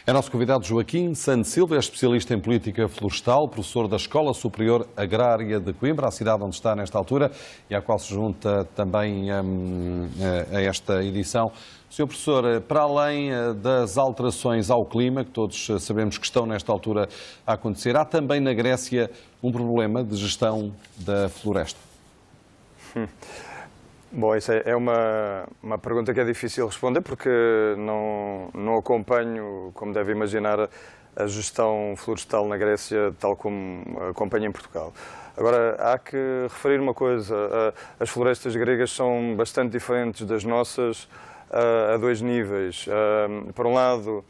É nosso convidado Joaquim Santos Silva, é especialista em política florestal, professor da Escola Superior Agrária de Coimbra, a cidade onde está nesta altura e à qual se junta também a esta edição. Sr. Professor, para além das alterações ao clima, que todos sabemos que estão nesta altura a acontecer, há também na Grécia um problema de gestão da floresta? Bom, isso é uma pergunta que é difícil responder porque não acompanho, como deve imaginar, a gestão florestal na Grécia tal como acompanho em Portugal. Agora, há que referir uma coisa, as florestas gregas são bastante diferentes das nossas a dois níveis. Por um lado,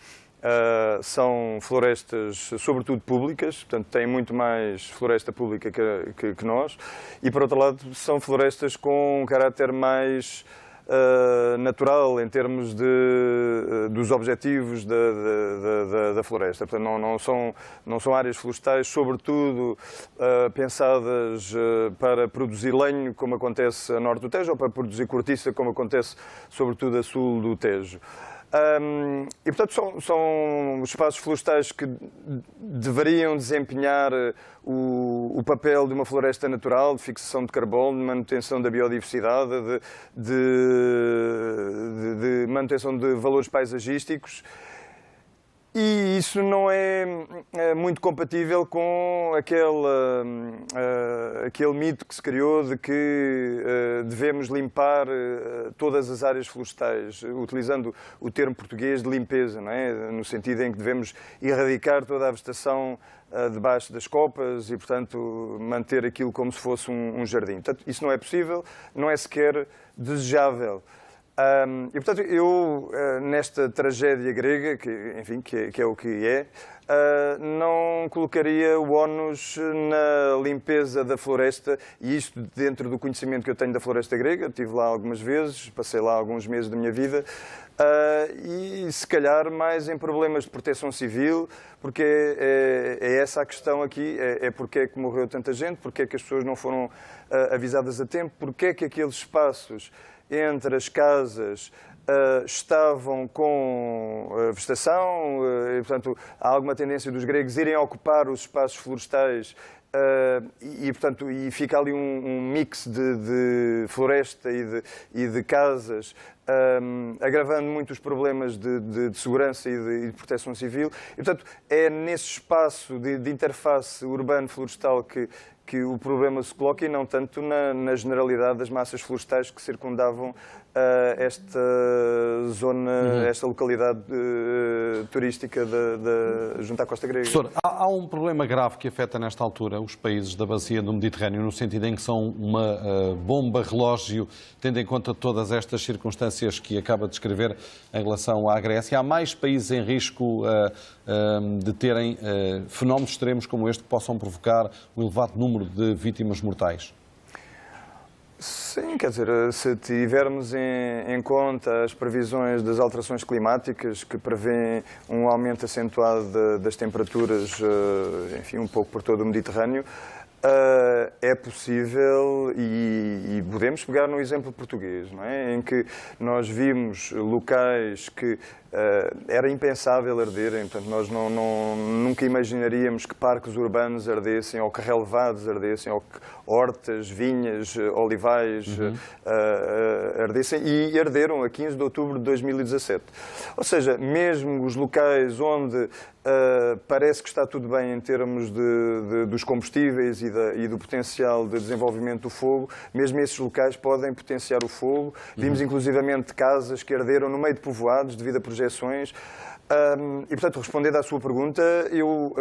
são florestas, sobretudo públicas, portanto têm muito mais floresta pública que nós, e por outro lado são florestas com um caráter mais natural em termos dos objetivos da floresta. Portanto, não são áreas florestais, sobretudo pensadas para produzir lenho, como acontece a norte do Tejo, ou para produzir cortiça, como acontece sobretudo a sul do Tejo. E, portanto, são espaços florestais que deveriam desempenhar o papel de uma floresta natural, de fixação de carbono, de manutenção da biodiversidade, de manutenção de valores paisagísticos. E isso não é muito compatível com aquele mito que se criou de que devemos limpar todas as áreas florestais, utilizando o termo português de limpeza, não é? No sentido em que devemos erradicar toda a vegetação debaixo das copas e, portanto, manter aquilo como se fosse um jardim. Portanto, isso não é possível, não é sequer desejável. E, portanto, eu, nesta tragédia grega, que é o que é, não colocaria o ónus na limpeza da floresta, e isto dentro do conhecimento que eu tenho da floresta grega. Estive lá algumas vezes, passei lá alguns meses da minha vida, e se calhar mais em problemas de proteção civil, porque é essa a questão aqui, é porque é que morreu tanta gente, porque é que as pessoas não foram avisadas a tempo, porque é que aqueles espaços entre as casas estavam com vegetação, e, portanto, há alguma tendência dos gregos irem ocupar os espaços florestais portanto, fica ali um mix de floresta e de casas, agravando muito os problemas de segurança e de proteção civil. E, portanto, é nesse espaço de interface urbano-florestal que o problema se coloca, e não tanto na generalidade das massas florestais que circundavam esta zona, esta localidade turística junto à costa grega. Professor, há um problema grave que afeta nesta altura os países da bacia do Mediterrâneo, no sentido em que são uma bomba relógio, tendo em conta todas estas circunstâncias que acaba de descrever em relação à Grécia. Há mais países em risco de terem fenómenos extremos como este que possam provocar um elevado número de vítimas mortais? Sim, quer dizer, se tivermos em conta as previsões das alterações climáticas, que prevêem um aumento acentuado das temperaturas, enfim, um pouco por todo o Mediterrâneo, é possível, e podemos pegar no exemplo português, não é? Em que nós vimos locais que era impensável arderem, portanto, nós nunca imaginaríamos que parques urbanos ardessem, ou que relevados ardessem, ou que hortas, vinhas, olivais ardessem, e arderam a 15 de outubro de 2017. Ou seja, mesmo os locais onde parece que está tudo bem em termos dos combustíveis e do potencial de desenvolvimento do fogo, mesmo esses locais podem potenciar o fogo. Vimos inclusivamente casas que arderam no meio de povoados devido a projeções. E, portanto, respondendo à sua pergunta, eu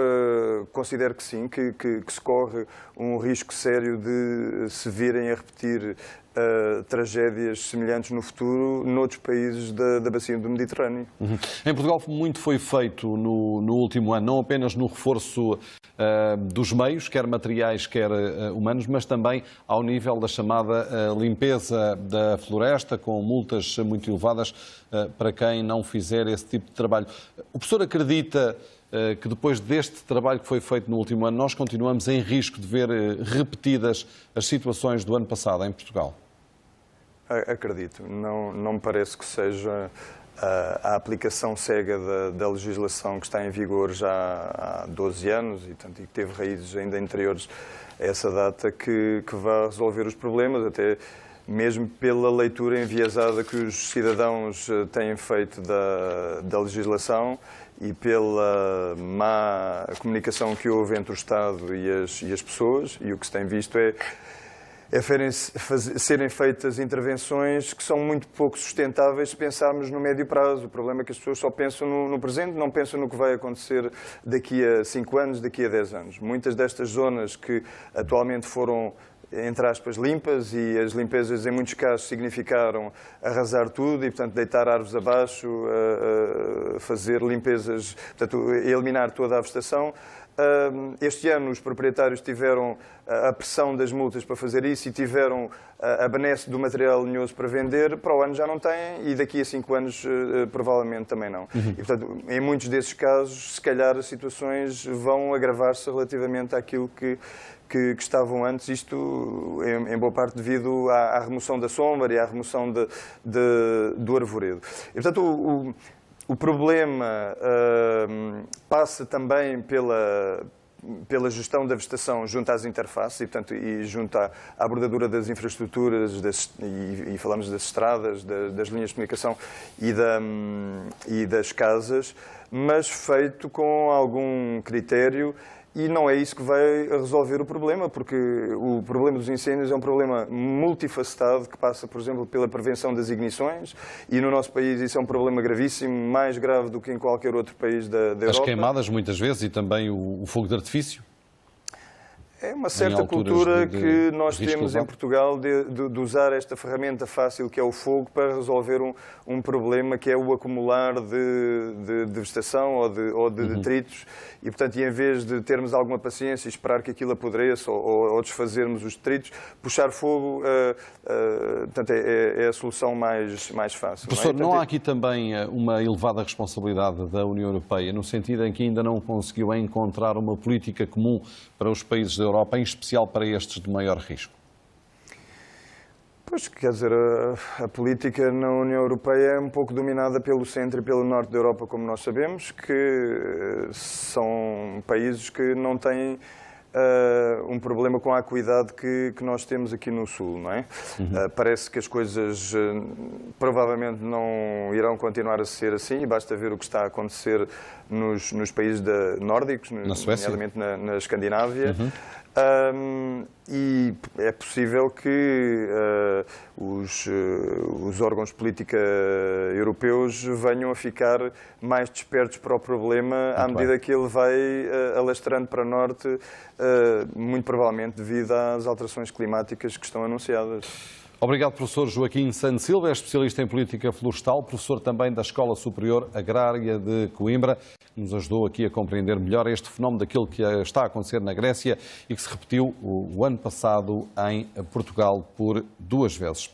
considero que sim, que se corre um risco sério de se virem a repetir tragédias semelhantes no futuro noutros países da bacia do Mediterrâneo. Em Portugal muito foi feito no último ano, não apenas no reforço dos meios, quer materiais, quer humanos, mas também ao nível da chamada limpeza da floresta, com multas muito elevadas para quem não fizer esse tipo de trabalho. O professor acredita que depois deste trabalho que foi feito no último ano, nós continuamos em risco de ver repetidas as situações do ano passado em Portugal? Acredito. Não me parece que seja a aplicação cega da legislação que está em vigor já há 12 anos e que teve raízes ainda anteriores a essa data, que vai resolver os problemas, até mesmo pela leitura enviesada que os cidadãos têm feito da legislação e pela má comunicação que houve entre o Estado e as pessoas. E o que se tem visto é serem feitas intervenções que são muito pouco sustentáveis se pensarmos no médio prazo. O problema é que as pessoas só pensam no presente, não pensam no que vai acontecer daqui a 5 anos, daqui a 10 anos. Muitas destas zonas que atualmente foram, entre aspas, limpas, e as limpezas em muitos casos significaram arrasar tudo e, portanto, deitar árvores abaixo, fazer limpezas, portanto, eliminar toda a vegetação. Este ano os proprietários tiveram a pressão das multas para fazer isso e tiveram a benesse do material lenhoso para vender. Para o ano já não têm e daqui a 5 anos provavelmente também não. E, portanto, em muitos desses casos, se calhar as situações vão agravar-se relativamente àquilo que estavam antes, isto em boa parte devido à remoção da sombra e à remoção do arvoredo. E, portanto, o problema passa também pela gestão da vegetação junto às interfaces e junto à bordadura das infraestruturas, e falamos das estradas, das linhas de comunicação e das casas, mas feito com algum critério. E não é isso que vai resolver o problema, porque o problema dos incêndios é um problema multifacetado que passa, por exemplo, pela prevenção das ignições, e no nosso país isso é um problema gravíssimo, mais grave do que em qualquer outro país da Europa. As queimadas, muitas vezes, e também o fogo de artifício? É uma certa cultura que nós temos em Portugal de usar esta ferramenta fácil que é o fogo para resolver um problema que é o acumular de vegetação ou de detritos. E, portanto, em vez de termos alguma paciência e esperar que aquilo apodreça ou desfazermos os detritos, puxar fogo portanto, é a solução mais fácil. Professor, não há aqui também uma elevada responsabilidade da União Europeia, no sentido em que ainda não conseguiu encontrar uma política comum para os países da Europa, em especial para estes de maior risco? Pois, quer dizer, a política na União Europeia é um pouco dominada pelo centro e pelo norte da Europa, como nós sabemos, que são países que não têm um problema com a acuidade que nós temos aqui no Sul, não é? Parece que as coisas provavelmente não irão continuar a ser assim, e basta ver o que está a acontecer nos países nórdicos, nomeadamente na Escandinávia. E é possível que os órgãos de política europeus venham a ficar mais despertos para o problema à medida que ele vai alastrando para norte, muito provavelmente devido às alterações climáticas que estão anunciadas. Obrigado, professor Joaquim Santos Silva, é especialista em política florestal, professor também da Escola Superior Agrária de Coimbra, que nos ajudou aqui a compreender melhor este fenómeno daquilo que está a acontecer na Grécia e que se repetiu o ano passado em Portugal por 2 vezes.